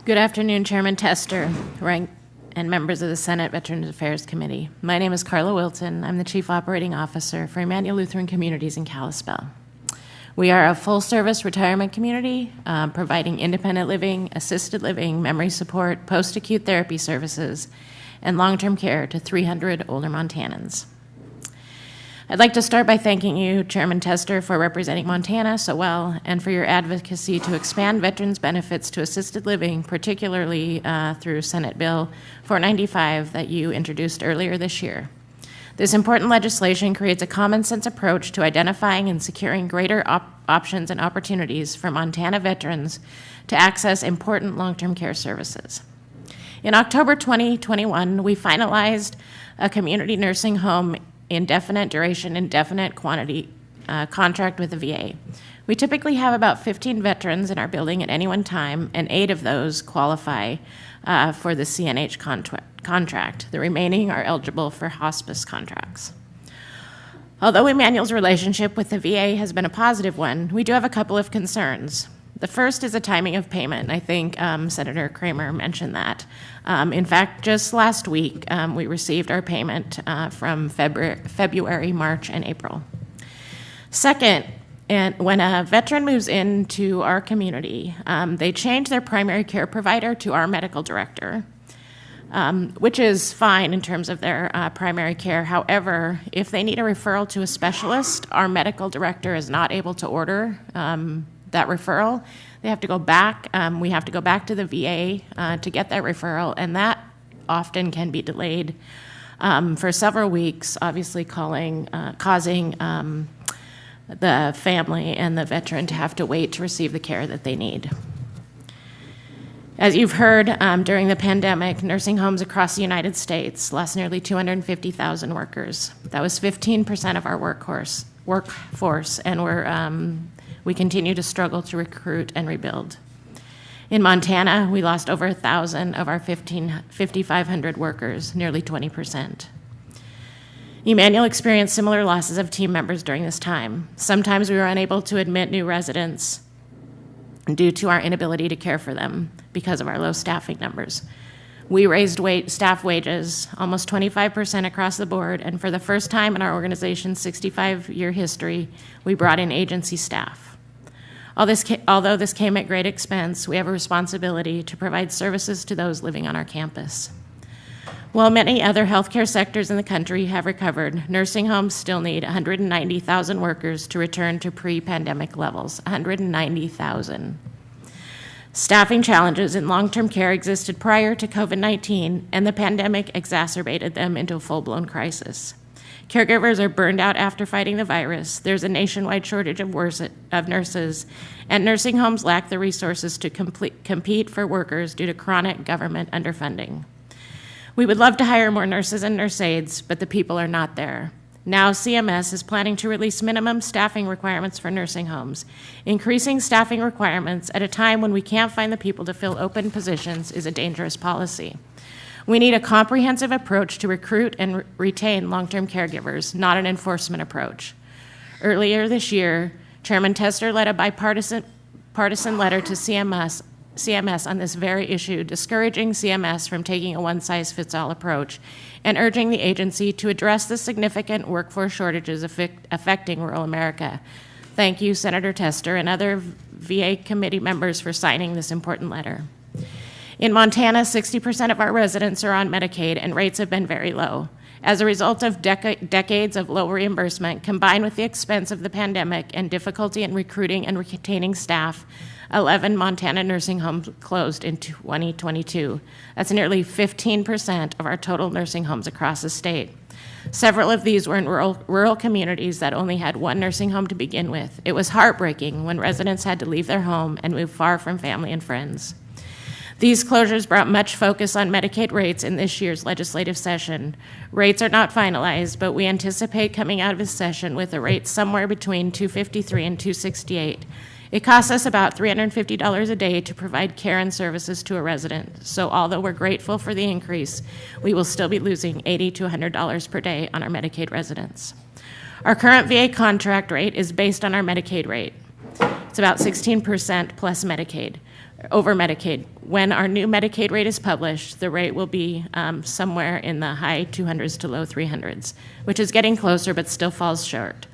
Good afternoon, Chairman Tester, rank, and members of the Senate Veterans Affairs Committee. My name is Carla Wilton. I'm the Chief Operating Officer for Immanuel Lutheran Communities in Kalispell. We are a full-service retirement community providing independent living, assisted living, memory support, post-acute therapy services, and long-term care to 300 older Montanans. I'd like to start by thanking you, Chairman Tester, for representing Montana so well and for your advocacy to expand veterans' benefits to assisted living, particularly through Senate Bill 495 that you introduced earlier this year. This important legislation creates a common-sense approach to identifying and securing greater options and opportunities for Montana veterans to access important long-term care services. In October 2021, we finalized a community nursing home indefinite duration, indefinite quantity contract with the VA. We typically have about 15 veterans in our building at any one time, and 8 of those qualify for the CNH contract. The remaining are eligible for hospice contracts. Although Immanuel's relationship with the VA has been a positive one, we do have a couple of concerns. The first is the timing of payment. I think Senator Kramer mentioned that. In fact, just last week, we received our payment from February, March, and April. Second, and when a veteran moves into our community, they change their primary care provider to our medical director, which is fine in terms of their primary care. However, if they need a referral to a specialist, our medical director is not able to order that referral. They have to go back. We have to go back to the VA to get that referral, and that often can be delayed for several weeks, obviously causing the family and the veteran to have to wait to receive the care that they need. As you've heard, during the pandemic, nursing homes across the United States lost nearly 250,000 workers. That was 15% of our workforce, and we continue to struggle to recruit and rebuild. In Montana, we lost over 1,000 of our 5,500 workers, nearly 20%. Immanuel experienced similar losses of team members during this time. Sometimes we were unable to admit new residents due to our inability to care for them because of our low staffing numbers. We raised staff wages almost 25% across the board, and for the first time in our organization's 65-year history, we brought in agency staff. Although this came at great expense, we have a responsibility to provide services to those living on our campus. While many other healthcare sectors in the country have recovered, nursing homes still need 190,000 workers to return to pre-pandemic levels, 190,000. Staffing challenges in long-term care existed prior to COVID-19, and the pandemic exacerbated them into a full-blown crisis. Caregivers are burned out after fighting the virus. There's a nationwide shortage of nurses, and nursing homes lack the resources to compete for workers due to chronic government underfunding. We would love to hire more nurses and nurse aides, but the people are not there. Now CMS is planning to release minimum staffing requirements for nursing homes. Increasing staffing requirements at a time when we can't find the people to fill open positions is a dangerous policy. We need a comprehensive approach to recruit and retain long-term caregivers, not an enforcement approach. Earlier this year, Chairman Tester led a bipartisan letter to CMS on this very issue, discouraging CMS from taking a one-size-fits-all approach and urging the agency to address the significant workforce shortages affecting rural America. Thank you, Senator Tester and other VA committee members for signing this important letter. In Montana, 60% of our residents are on Medicaid, and rates have been very low. As a result of decades of low reimbursement, combined with the expense of the pandemic and difficulty in recruiting and retaining staff, 11 Montana nursing homes closed in 2022. That's nearly 15% of our total nursing homes across the state. Several of these were in rural communities that only had one nursing home to begin with. It was heartbreaking when residents had to leave their home and move far from family and friends. These closures brought much focus on Medicaid rates in this year's legislative session. Rates are not finalized, but we anticipate coming out of this session with a rate somewhere between $253 and $268. It costs us about $350 a day to provide care and services to a resident. So although we're grateful for the increase, we will still be losing $80 to $100 per day on our Medicaid residents. Our current VA contract rate is based on our Medicaid rate. It's about 16% plus Medicaid. over Medicaid. When our new Medicaid rate is published, the rate will be somewhere in the high 200s to low 300s, which is getting closer but still falls short.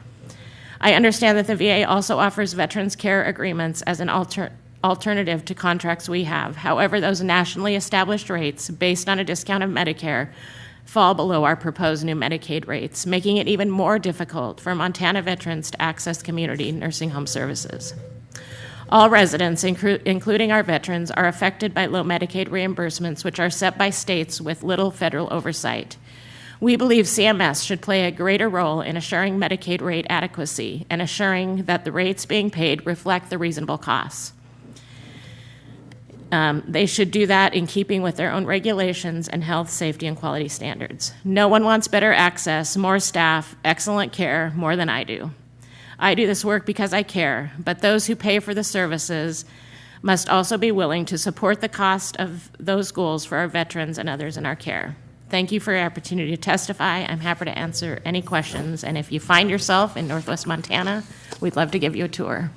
I understand that the VA also offers veterans care agreements as an alternative to contracts we have. However, those nationally established rates, based on a discount of Medicare, fall below our proposed new Medicaid rates, making it even more difficult for Montana veterans to access community nursing home services. All residents, including our veterans, are affected by low Medicaid reimbursements, which are set by states with little federal oversight. We believe CMS should play a greater role in assuring Medicaid rate adequacy and assuring that the rates being paid reflect the reasonable costs. They should do that in keeping with their own regulations and health, safety, and quality standards. No one wants better access, more staff, excellent care more than I do. I do this work because I care, but those who pay for the services must also be willing to support the cost of those goals for our veterans and others in our care. Thank you for your opportunity to testify. I'm happy to answer any questions, and if you find yourself in Northwest Montana, we'd love to give you a tour.